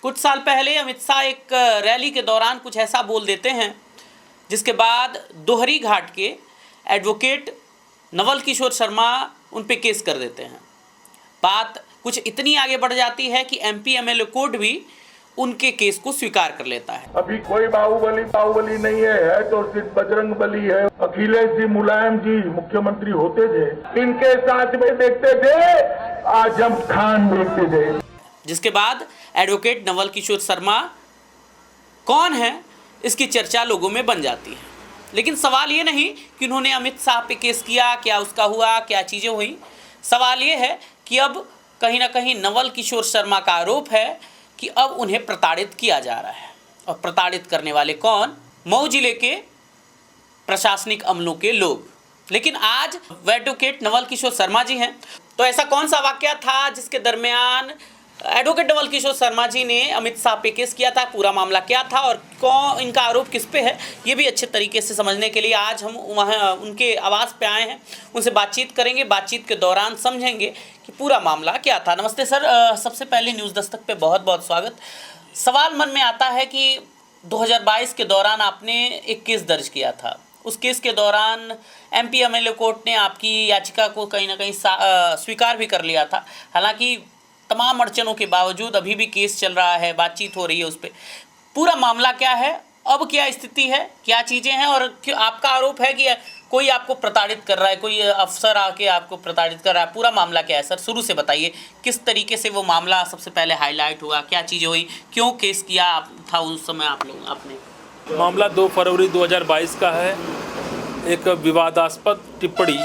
कुछ साल पहले अमित शाह एक रैली के दौरान कुछ ऐसा बोल देते हैं जिसके बाद दोहरी घाट के एडवोकेट नवल किशोर शर्मा उन पे केस कर देते हैं। बात कुछ इतनी आगे बढ़ जाती है कि एमपी एमएलए कोर्ट भी उनके केस को स्वीकार कर लेता है। अभी कोई बाहुबली नहीं है तो सिर्फ बजरंग बली है। अखिलेश जी, मुलायम जी मुख्यमंत्री होते थे, इनके साथ में देखते थे, आजम खान देखते थे। जिसके बाद एडवोकेट नवल किशोर शर्मा कौन है इसकी चर्चा लोगों में बन जाती है। लेकिन सवाल ये नहीं कि उन्होंने अमित शाह पे केस किया, क्या उसका हुआ, क्या चीज़ें हुई। सवाल ये है कि अब कहीं ना कहीं नवल किशोर शर्मा का आरोप है कि अब उन्हें प्रताड़ित किया जा रहा है। और प्रताड़ित करने वाले कौन? मऊ जिले के प्रशासनिक अमलों के लोग। लेकिन आज एडवोकेट नवल किशोर शर्मा जी हैं, तो ऐसा कौन सा वाकया था जिसके दरमियान एडवोकेट नवल किशोर शर्मा जी ने अमित शाह पे केस किया था? पूरा मामला क्या था और कौन इनका आरोप किस पे है, ये भी अच्छे तरीके से समझने के लिए आज हम वहाँ उनके आवास पे आए हैं। उनसे बातचीत करेंगे। बातचीत के दौरान समझेंगे कि पूरा मामला क्या था। नमस्ते सर, सबसे पहले न्यूज़ दस्तक पे बहुत बहुत स्वागत। सवाल मन में आता है कि 2022 के दौरान आपने एक केस दर्ज किया था। उस केस के दौरान एमपी एमएलए कोर्ट ने आपकी याचिका को कहीं ना कहीं स्वीकार भी कर लिया था। हालांकि तमाम अड़चनों के बावजूद अभी भी केस चल रहा है, बातचीत हो रही है उस पर। पूरा मामला क्या है, अब क्या स्थिति है, क्या चीज़ें हैं, और आपका आरोप है कि कोई आपको प्रताड़ित कर रहा है, कोई अफसर आके आपको प्रताड़ित कर रहा है। पूरा मामला क्या है सर? शुरू से बताइए, किस तरीके से वो मामला सबसे पहले हाईलाइट हुआ, क्या चीज़ें हुई, क्यों केस किया था उस समय आपने? मामला 2 फरवरी 2022 का है। एक विवादास्पद टिप्पणी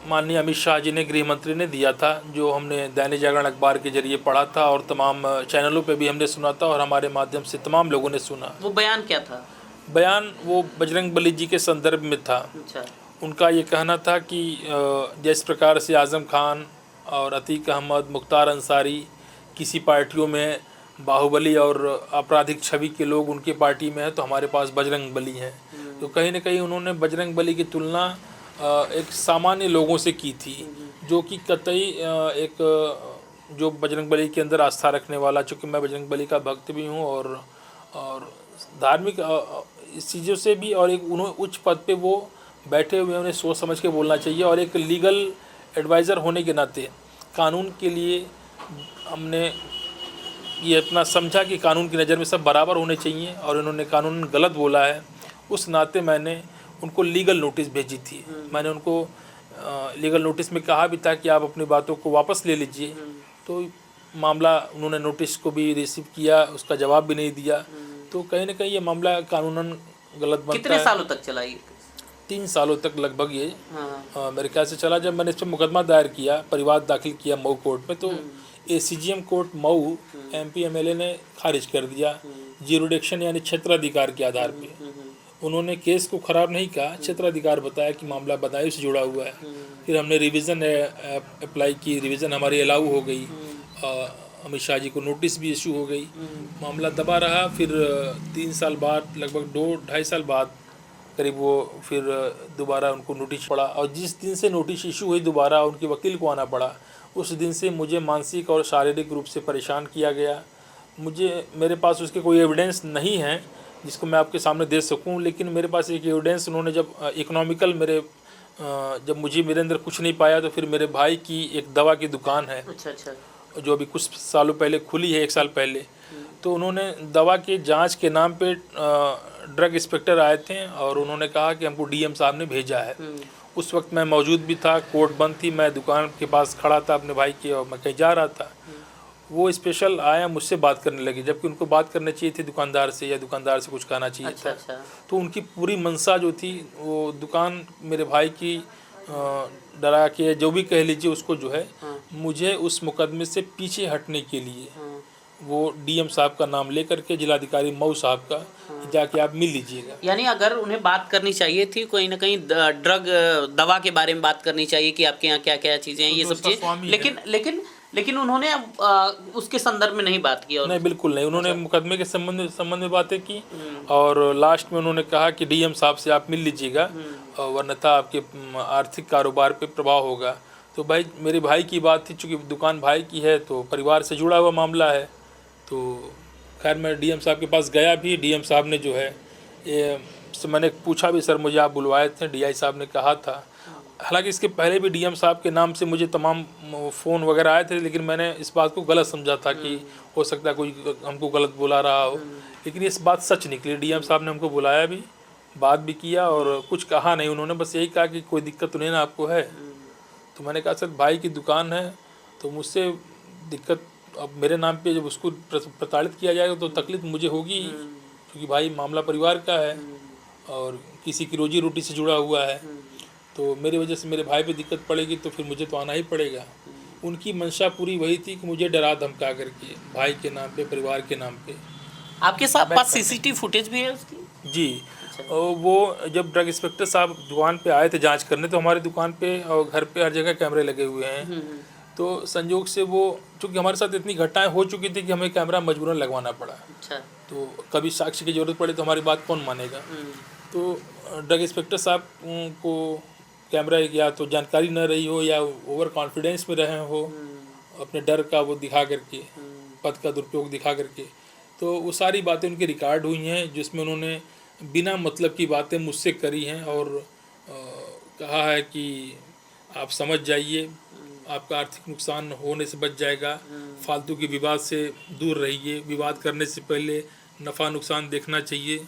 माननीय अमित शाह जी ने, गृह मंत्री ने दिया था, जो हमने दैनिक जागरण अखबार के जरिए पढ़ा था और तमाम चैनलों पे भी हमने सुना था और हमारे माध्यम से तमाम लोगों ने सुना। वो बयान क्या था? बयान वो बजरंग बली जी के संदर्भ में था। अच्छा। उनका ये कहना था कि जिस प्रकार से आज़म खान और अतीक अहमद, मुख्तार अंसारी किसी पार्टियों में बाहुबली और आपराधिक छवि के लोग उनकी पार्टी में हैं, तो हमारे पास बजरंग बली हैं। तो कहीं ना कहीं उन्होंने बजरंग बली की तुलना एक सामान्य लोगों से की थी, जो कि कतई एक जो बजरंग बली के अंदर आस्था रखने वाला, चूँकि मैं बजरंग बली का भक्त भी हूँ और धार्मिक इस चीज़ों से भी, और एक उन्होंने उच्च पद पे वो बैठे हुए, उन्हें सोच समझ के बोलना चाहिए। और एक लीगल एडवाइज़र होने के नाते कानून के लिए हमने ये अपना समझा कि कानून की नज़र में सब बराबर होने चाहिए, और इन्होंने कानून गलत बोला है। उस नाते मैंने उनको लीगल नोटिस भेजी थी। मैंने उनको लीगल नोटिस में कहा भी था कि आप अपनी बातों को वापस ले लीजिए। तो मामला उन्होंने नोटिस को भी रिसीव किया, उसका जवाब भी नहीं दिया। तो कहीं ना कहीं ये मामला कानूनन गलत बनता है। कितने सालों तक चला ये? 3 सालों तक लगभग ये मेरे ख्याल से चला। जब मैंने इस पर मुकदमा दायर किया, परिवाद दाखिल किया मऊ कोर्ट में, तो ACGM court Mau MP MLA ने खारिज कर दिया, ज्यूरिडिक्शन यानी क्षेत्राधिकार के आधार पे। उन्होंने केस को ख़राब नहीं कहा, क्षेत्राधिकार बताया कि मामला बदायूं से जुड़ा हुआ है। फिर हमने रिवीज़न अप्लाई की, रिवीज़न हमारी अलाउ हो गई, अमित शाह जी को नोटिस भी इशू हो गई। मामला दबा रहा। फिर 3 साल बाद, लगभग 2-2.5 साल बाद करीब, वो फिर दोबारा उनको नोटिस पड़ा। और जिस दिन से नोटिस इशू हुई, दोबारा उनके वकील को आना पड़ा। उस दिन से मुझे मानसिक और शारीरिक रूप से परेशान किया गया। मेरे पास उसके कोई एविडेंस नहीं है जिसको मैं आपके सामने दे सकूं, लेकिन मेरे पास एक एविडेंस, उन्होंने जब इकोनॉमिकल जब मेरे अंदर कुछ नहीं पाया, तो फिर मेरे भाई की एक दवा की दुकान है। अच्छा। जो अभी कुछ सालों पहले खुली है, 1 साल पहले। तो उन्होंने दवा के जांच के नाम पे ड्रग इंस्पेक्टर आए थे और उन्होंने कहा कि हमको डीएम साहब ने भेजा है। उस वक्त मैं मौजूद भी था, कोर्ट बंद थी, मैं दुकान के पास खड़ा था अपने भाई के, और मैं कहीं जा रहा था। वो स्पेशल आया, मुझसे बात करने लगे, जबकि उनको बात करनी चाहिए थी दुकानदार से, या दुकानदार से कुछ कहना चाहिए था। अच्छा। तो उनकी पूरी मंशा जो थी, वो दुकान मेरे भाई की डरा के, जो भी कह लीजिए उसको, जो है मुझे उस मुकदमे से पीछे हटने के लिए वो डीएम साहब का नाम लेकर के, जिलाधिकारी मऊ साहब का, जाके आप मिल लीजिएगा। यानी अगर उन्हें बात करनी चाहिए थी, कोई ना कहीं दवा के बारे में बात करनी चाहिए कि आपके यहाँ क्या क्या चीज़ें हैं, ये सब चीज़ें, लेकिन उन्होंने उसके संदर्भ में नहीं बात की। और नहीं, बिल्कुल नहीं। उन्होंने मुकदमे के संबंध में बातें की, और लास्ट में उन्होंने कहा कि डीएम साहब से आप मिल लीजिएगा, वरना आपके आर्थिक कारोबार पे प्रभाव होगा। तो भाई, मेरे भाई की बात थी, चूँकि दुकान भाई की है तो परिवार से जुड़ा हुआ मामला है, तो खैर मैं डीएम साहब के पास गया भी। डीएम साहब ने जो है ये मैंने पूछा भी, सर मुझे आप बुलवाए थे? डीआई साहब ने कहा था। हालांकि इसके पहले भी डीएम साहब के नाम से मुझे तमाम फ़ोन वगैरह आए थे, लेकिन मैंने इस बात को गलत समझा था कि हो सकता है कोई हमको गलत बुला रहा हो, लेकिन इस बात सच निकली। डीएम साहब ने हमको बुलाया भी, बात भी किया और कुछ कहा नहीं। उन्होंने बस यही कहा कि कोई दिक्कत तो नहीं ना आपको है? तो मैंने कहा सर भाई की दुकान है तो मुझसे दिक्कत, अब मेरे नाम पे जब उसको प्रताड़ित किया जाएगा तो तकलीफ मुझे होगी, क्योंकि भाई मामला परिवार का है और किसी की रोजी रोटी से जुड़ा हुआ है। तो मेरी वजह से मेरे भाई पे दिक्कत पड़ेगी तो फिर मुझे तो आना ही पड़ेगा। उनकी मंशा पूरी वही थी कि मुझे डरा धमका करके भाई के नाम पे, परिवार के नाम पे। आपके साथ पास सीसीटीवी फुटेज भी है उसकी? जी, और वो जब ड्रग इंस्पेक्टर साहब दुकान पे आए थे जांच करने, तो हमारी दुकान पे और घर पे हर जगह कैमरे लगे हुए हैं। तो संयोग से वो, चूँकि हमारे साथ इतनी घटनाएं हो चुकी थी कि हमें कैमरा मजबूरन लगवाना पड़ा। अच्छा। तो कभी साक्ष्य की ज़रूरत पड़े तो हमारी बात कौन मानेगा। तो ड्रग इंस्पेक्टर साहब को कैमरा या तो जानकारी न रही हो या ओवर कॉन्फिडेंस में रहे हो, अपने डर का वो दिखा करके, पद का दुरुपयोग दिखा करके, तो वो सारी बातें उनकी रिकॉर्ड हुई हैं, जिसमें उन्होंने बिना मतलब की बातें मुझसे करी हैं और कहा है कि आप समझ जाइए, आपका आर्थिक नुकसान होने से बच जाएगा, फालतू के विवाद से दूर रहिए, विवाद करने से पहले नफ़ा नुकसान देखना चाहिए,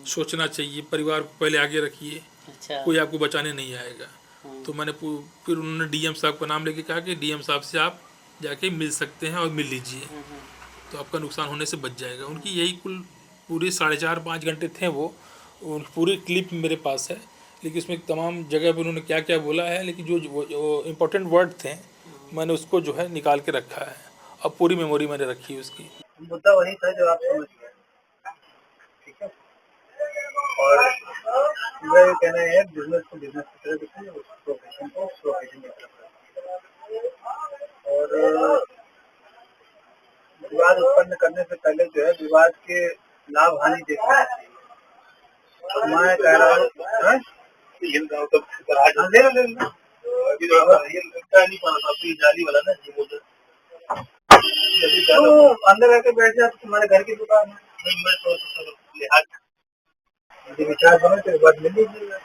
सोचना चाहिए, परिवार को पहले आगे रखिए। अच्छा। कोई आपको बचाने नहीं आएगा। तो मैंने फिर उन्होंने डीएम साहब का नाम लेके कहा कि डीएम साहब से आप जाके मिल सकते हैं और मिल लीजिए, तो आपका नुकसान होने से बच जाएगा। उनकी यही कुल पूरी 4.5-5 घंटे थे वो, उनकी पूरी क्लिप मेरे पास है, लेकिन उसमें तमाम जगह पर उन्होंने क्या क्या बोला है, लेकिन जो इम्पोर्टेंट वर्ड थे मैंने उसको जो है निकाल के रखा है। अब पूरी मेमोरी मैंने रखी है उसकी। मुद्दा वही था जो आप समझ गए, ठीक है। और मेरा ये कहना है बिजनेस को बिजनेस की तरह देखिए, उस प्रोफेशन को प्रोफेशन की तरह रखिए। और विवाद उत्पन्न करने से पहले जो है विवाद के लाभ हानि देखना चाहिए। मैं कह रहा हूँ जाली वाला ना, तो अंदर आके बैठ जाए तो तुम्हारे घर की दुकान है, यदि विचार बने तो एक बार मिल लीजिएगा।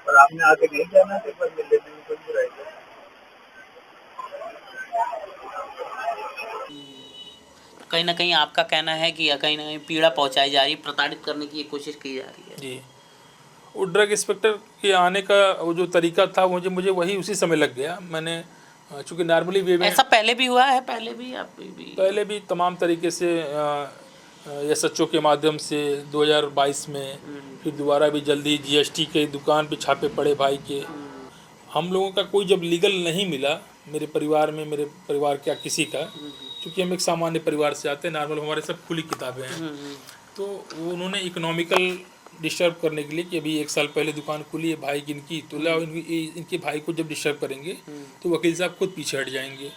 और आपने आके नहीं जाना तो एक बार मिल लेने में कोई बुराई नहीं। कहीं ना कहीं आपका कहना है कि कहीं ना कहीं पीड़ा पहुंचाई जा रही है, प्रताड़ित करने की कोशिश की जा रही है। जी, वो ड्रग इंस्पेक्टर के आने का वो जो तरीका था मुझे वही उसी समय लग गया। मैंने चूँकि नॉर्मली वे में ऐसा पहले भी हुआ है, पहले भी तमाम तरीके से SHO के माध्यम से 2022 में, फिर दोबारा भी जल्दी GST के दुकान पे छापे पड़े भाई के। हम लोगों का कोई जब लीगल नहीं मिला मेरे परिवार में, मेरे परिवार क्या किसी का, क्योंकि हम एक सामान्य परिवार से आते हैं, नॉर्मल हमारे सब खुली किताबें हैं, तो वो उन्होंने इकोनॉमिकल डिस्टर्ब करने के लिए कि अभी 1 साल पहले दुकान खुली है भाई की इनकी, तो लाओ इनके भाई को जब डिस्टर्ब करेंगे तो वकील साहब खुद पीछे हट जाएंगे।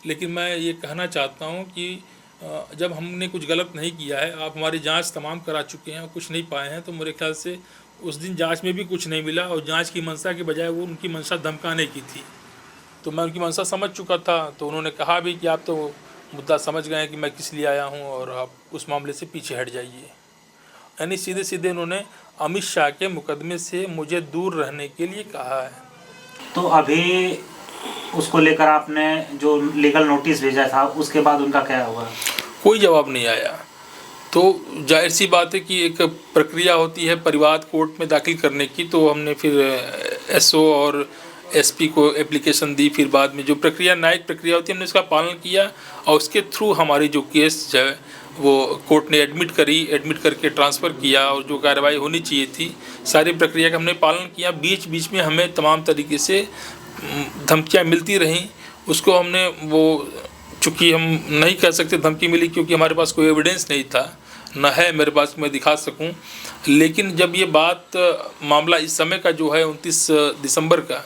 लेकिन मैं ये कहना चाहता हूँ कि जब हमने कुछ गलत नहीं किया है, आप हमारी जांच तमाम करा चुके हैं और कुछ नहीं पाए हैं, तो मेरे ख्याल से उस दिन जांच में भी कुछ नहीं मिला और जांच की मंशा के बजाय वो उनकी मंशा धमकाने की थी। तो मैं उनकी मंशा समझ चुका था, तो उन्होंने कहा भी कि आप तो मुद्दा समझ गए हैं कि मैं किस लिए आया हूँ और आप उस मामले से पीछे हट जाइए। यानी सीधे सीधे उन्होंने अमित शाह के मुकदमे से मुझे दूर रहने के लिए कहा है। तो अभी उसको लेकर आपने जो लीगल नोटिस भेजा था उसके बाद उनका क्या हुआ? कोई जवाब नहीं आया। तो जाहिर सी बात है कि एक प्रक्रिया होती है परिवाद कोर्ट में दाखिल करने की, तो हमने फिर SO और SP को एप्लीकेशन दी। फिर बाद में जो प्रक्रिया न्यायिक प्रक्रिया होती है हमने उसका पालन किया और उसके थ्रू हमारी जो केस है वो कोर्ट ने एडमिट करके ट्रांसफ़र किया और जो कार्रवाई होनी चाहिए थी सारी प्रक्रिया का हमने पालन किया। बीच बीच में हमें तमाम तरीके से धमकियाँ मिलती रहीं, उसको हमने वो, चूँकि हम नहीं कह सकते धमकी मिली क्योंकि हमारे पास कोई एविडेंस नहीं था, न है मेरे पास मैं दिखा सकूं। लेकिन जब ये बात मामला इस समय का जो है 29 दिसंबर का,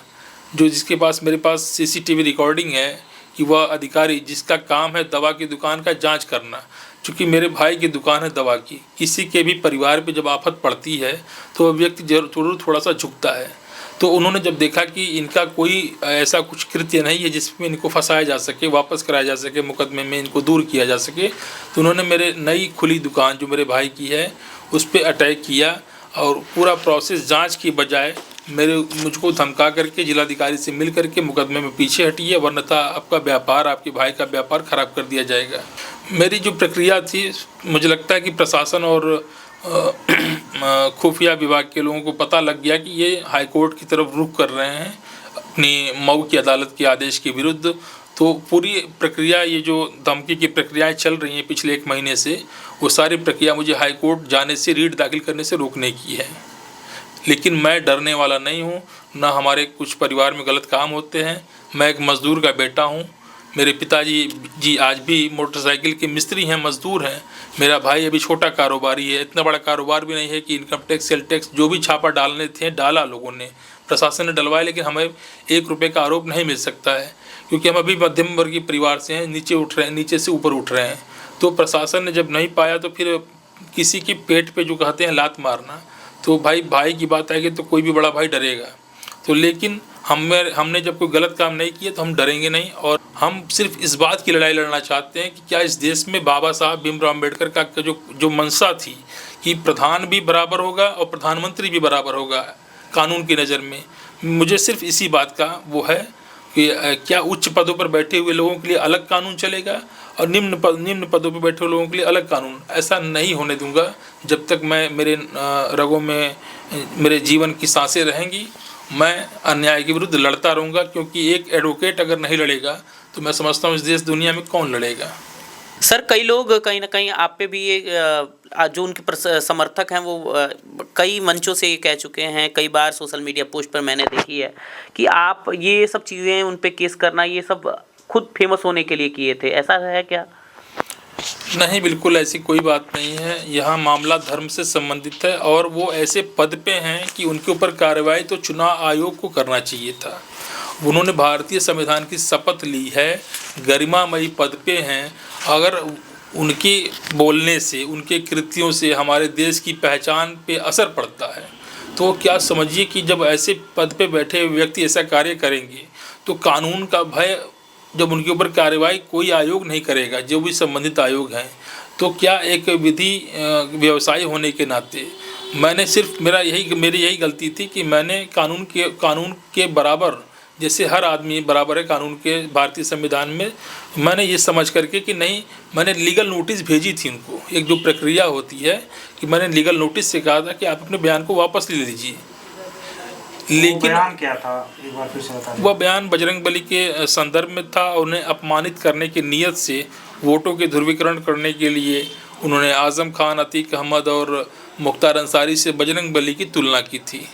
जो जिसके पास मेरे पास CCTV रिकॉर्डिंग है कि वह अधिकारी जिसका काम है दवा की दुकान का जांच करना, चूँकि मेरे भाई की दुकान है दवा की, किसी के भी परिवार पे जब आफत पड़ती है तो वह व्यक्ति जरूर थोड़ा सा झुकता है। तो उन्होंने जब देखा कि इनका कोई ऐसा कुछ कृत्य नहीं है जिसमें इनको फंसाया जा सके, वापस कराया जा सके, मुकदमे में इनको दूर किया जा सके, तो उन्होंने मेरे नई खुली दुकान जो मेरे भाई की है उस पर अटैक किया और पूरा प्रोसेस जांच की बजाय मुझको धमका करके जिलाधिकारी से मिल करके मुकदमे में पीछे हटिए, वरना आपका व्यापार, आपके भाई का व्यापार खराब कर दिया जाएगा। मेरी जो प्रक्रिया थी, मुझे लगता है कि प्रशासन और खुफिया विभाग के लोगों को पता लग गया कि ये हाईकोर्ट की तरफ रुख कर रहे हैं अपनी मऊ की अदालत के आदेश के विरुद्ध। तो पूरी प्रक्रिया, ये जो धमकी की प्रक्रियाएं चल रही हैं पिछले 1 महीने से, वो सारी प्रक्रिया मुझे हाईकोर्ट जाने से, रीट दाखिल करने से रोकने की है। लेकिन मैं डरने वाला नहीं हूँ, ना हमारे कुछ परिवार में गलत काम होते हैं। मैं एक मज़दूर का बेटा हूँ। मेरे पिताजी आज भी मोटरसाइकिल के मिस्त्री हैं, मज़दूर हैं। मेरा भाई अभी छोटा कारोबारी है, इतना बड़ा कारोबार भी नहीं है कि इनकम टैक्स, सेल टैक्स जो भी छापा डालने थे डाला लोगों ने, प्रशासन ने डलवाया, लेकिन हमें 1 रुपये का आरोप नहीं मिल सकता है क्योंकि हम अभी मध्यम वर्गीय परिवार से हैं, नीचे उठ रहे हैं, नीचे से ऊपर उठ रहे हैं। तो प्रशासन ने जब नहीं पाया तो फिर किसी के पेट पे जो कहते हैं लात मारना, तो भाई की बात आएगी तो कोई भी बड़ा भाई डरेगा। तो लेकिन हमने जब कोई गलत काम नहीं किया तो हम डरेंगे नहीं, और हम सिर्फ इस बात की लड़ाई लड़ना चाहते हैं कि क्या इस देश में बाबा साहब भीमराव अम्बेडकर का जो मंशा थी कि प्रधान भी बराबर होगा और प्रधानमंत्री भी बराबर होगा कानून की नज़र में, मुझे सिर्फ इसी बात का वो है कि क्या उच्च पदों पर बैठे हुए लोगों के लिए अलग कानून चलेगा और निम्न पदों पर बैठे हुए लोगों के लिए अलग कानून। ऐसा नहीं होने दूंगा जब तक मेरे रगों में मेरे जीवन की सांसें रहेंगी। मैं अन्याय के विरुद्ध लड़ता रहूँगा, क्योंकि एक एडवोकेट अगर नहीं लड़ेगा तो मैं समझता हूँ इस देश दुनिया में कौन लड़ेगा। सर, कई लोग कहीं ना कहीं आप पे भी ये जो उनके समर्थक हैं वो कई मंचों से ये कह चुके हैं, कई बार सोशल मीडिया पोस्ट पर मैंने देखी है कि आप ये सब चीज़ें, उन पे केस करना, ये सब खुद फेमस होने के लिए किए थे। ऐसा है क्या? नहीं, बिल्कुल ऐसी कोई बात नहीं है। यहाँ मामला धर्म से संबंधित है और वो ऐसे पद पे हैं कि उनके ऊपर कार्रवाई तो चुनाव आयोग को करना चाहिए था। उन्होंने भारतीय संविधान की शपथ ली है, गरिमामयी पद पे हैं। अगर उनके बोलने से, उनके कृत्यों से हमारे देश की पहचान पे असर पड़ता है तो क्या समझिए कि जब ऐसे पद पे बैठे हुए व्यक्ति ऐसा कार्य करेंगे तो कानून का भय, जब उनके ऊपर कार्रवाई कोई आयोग नहीं करेगा, जो भी संबंधित आयोग हैं, तो क्या एक विधि व्यवसाय होने के नाते मैंने सिर्फ मेरी यही गलती थी कि मैंने कानून के बराबर, जैसे हर आदमी बराबर है कानून के भारतीय संविधान में, मैंने ये समझ करके कि नहीं, मैंने लीगल नोटिस भेजी थी उनको। एक जो प्रक्रिया होती है कि मैंने लीगल नोटिस से कहा था कि आप अपने बयान को वापस ले लीजिए। लेकिन बयान क्या था, एक बार फिर से बता दें। वह बयान बजरंगबली के संदर्भ में था। उन्हें अपमानित करने की नीयत से वोटों के ध्रुवीकरण करने के लिए उन्होंने आजम खान, अतीक अहमद और मुख्तार अंसारी से बजरंगबली की तुलना की थी।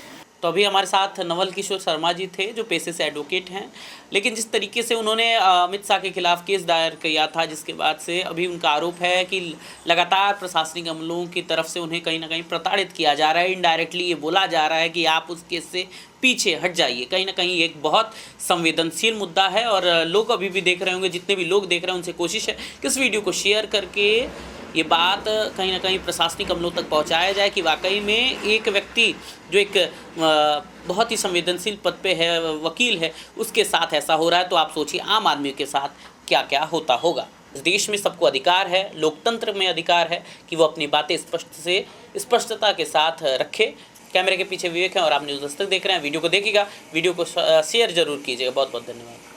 तो अभी हमारे साथ नवल किशोर शर्मा जी थे, जो पेशे से एडवोकेट हैं, लेकिन जिस तरीके से उन्होंने अमित शाह के खिलाफ केस दायर किया था, जिसके बाद से अभी उनका आरोप है कि लगातार प्रशासनिक अमलों की तरफ से उन्हें कहीं ना कहीं प्रताड़ित किया जा रहा है। इनडायरेक्टली ये बोला जा रहा है कि आप उस केस से पीछे हट जाइए। कहीं ना कहीं एक बहुत संवेदनशील मुद्दा है और लोग अभी भी देख रहे होंगे, जितने भी लोग देख रहे हैं उनसे कोशिश है कि इस वीडियो को शेयर करके ये बात कहीं ना कहीं प्रशासनिक अमलों तक पहुंचाया जाए कि वाकई में एक व्यक्ति जो एक बहुत ही संवेदनशील पद पे है, वकील है, उसके साथ ऐसा हो रहा है। तो आप सोचिए आम आदमी के साथ क्या क्या होता होगा। इस देश में सबको अधिकार है, लोकतंत्र में अधिकार है कि वो अपनी बातें स्पष्टता के साथ रखे। कैमरे के पीछे विवेक है और आप न्यूज़ दस्तक देख रहे हैं। वीडियो को देखिएगा, वीडियो को शेयर जरूर कीजिएगा। बहुत बहुत धन्यवाद।